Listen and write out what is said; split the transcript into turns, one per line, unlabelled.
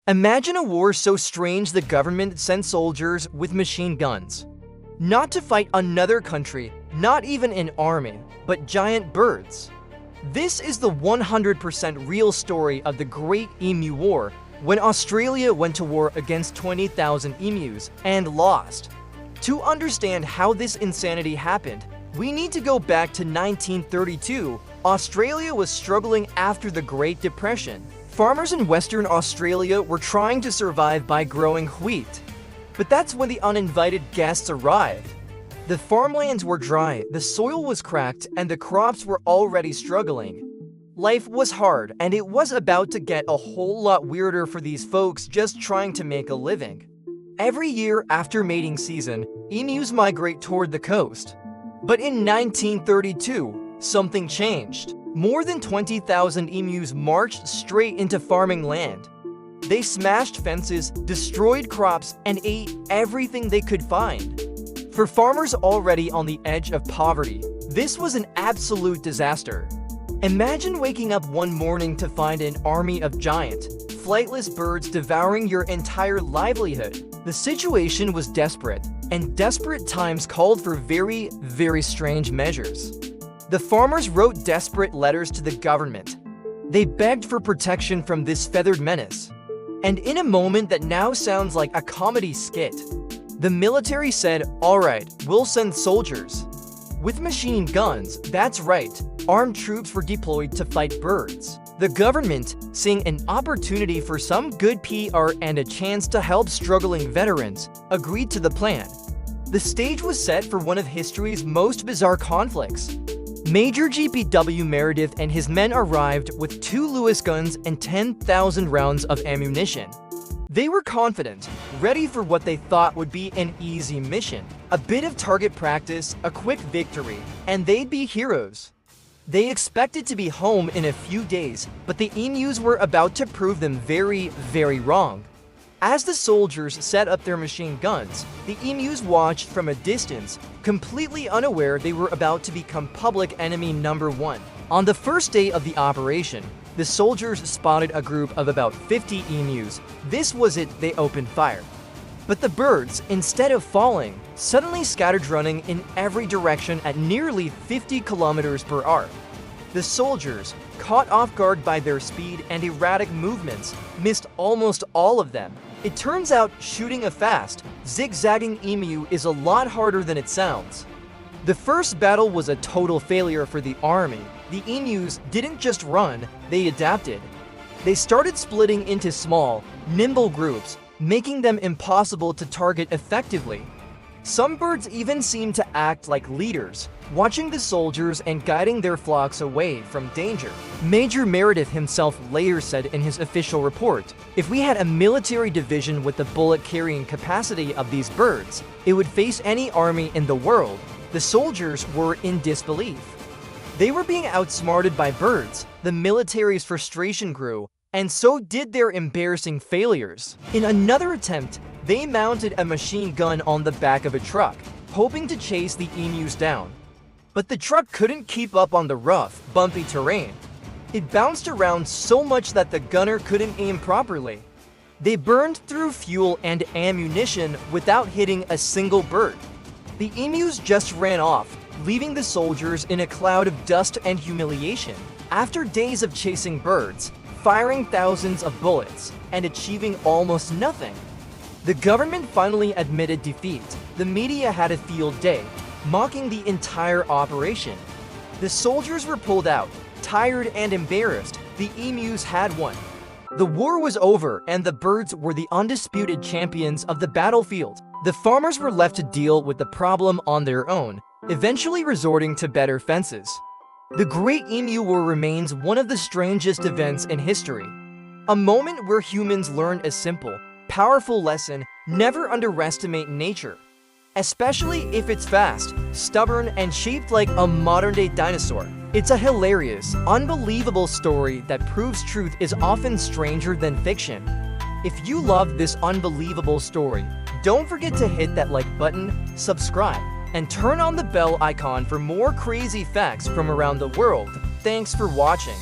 Imagine a war so strange the government sent soldiers with machine guns. Not to fight another country, not even an army, but giant birds. This is the 100% real story of the Great Emu War, when Australia went to war against 20,000 emus and lost. To understand how this insanity happened, we need to go back to 1932. Australia was struggling after the Great Depression. Farmers in Western Australia were trying to survive by growing wheat. But that's when the uninvited guests arrived. The farmlands were dry, the soil was cracked, and the crops were already struggling. Life was hard, and it was about to get a whole lot weirder for these folks just trying to make a living. Every year after mating season, emus migrate toward the coast. But in 1932, something changed. More than 20,000 emus marched straight into farming land. They smashed fences, destroyed crops, and ate everything they could find. For farmers already on the edge of poverty, this was an absolute disaster. Imagine waking up one morning to find an army of giant, flightless birds devouring your entire livelihood. The situation was desperate, and desperate times called for very, very strange measures. The farmers wrote desperate letters to the government. They begged for protection from this feathered menace. And in a moment that now sounds like a comedy skit, the military said, "All right, we'll send soldiers." With machine guns, that's right, armed troops were deployed to fight birds. The government, seeing an opportunity for some good PR and a chance to help struggling veterans, agreed to the plan. The stage was set for one of history's most bizarre conflicts. Major GPW Meredith and his men arrived with 2 Lewis guns and 10,000 rounds of ammunition. They were confident, ready for what they thought would be an easy mission. A bit of target practice, a quick victory, and they'd be heroes. They expected to be home in a few days, but the emus were about to prove them very, very wrong. As the soldiers set up their machine guns, the emus watched from a distance, completely unaware they were about to become public enemy number 1. On the first day of the operation, the soldiers spotted a group of about 50 emus. This was it, they opened fire. But the birds, instead of falling, suddenly scattered, running in every direction at nearly 50 kilometers per hour. The soldiers, caught off guard by their speed and erratic movements, missed almost all of them. It turns out shooting a fast, zigzagging emu is a lot harder than it sounds. The first battle was a total failure for the army. The emus didn't just run, they adapted. They started splitting into small, nimble groups, making them impossible to target effectively. Some birds even seemed to act like leaders, watching the soldiers and guiding their flocks away from danger. Major Meredith himself later said in his official report, "If we had a military division with the bullet-carrying capacity of these birds, it would face any army in the world." The soldiers were in disbelief. They were being outsmarted by birds. The military's frustration grew, and so did their embarrassing failures. In another attempt, they mounted a machine gun on the back of a truck, hoping to chase the emus down. But the truck couldn't keep up on the rough, bumpy terrain. It bounced around so much that the gunner couldn't aim properly. They burned through fuel and ammunition without hitting a single bird. The emus just ran off, leaving the soldiers in a cloud of dust and humiliation. After days of chasing birds, firing thousands of bullets, and achieving almost nothing, the government finally admitted defeat. The media had a field day, mocking the entire operation. The soldiers were pulled out, tired and embarrassed. The emus had won. The war was over, and the birds were the undisputed champions of the battlefield. The farmers were left to deal with the problem on their own, eventually resorting to better fences. The Great Emu War remains one of the strangest events in history. A moment where humans learned a simple, powerful lesson: never underestimate nature. Especially if it's fast, stubborn, and shaped like a modern-day dinosaur. It's a hilarious, unbelievable story that proves truth is often stranger than fiction. If you loved this unbelievable story, don't forget to hit that like button, subscribe, and turn on the bell icon for more crazy facts from around the world. Thanks for watching.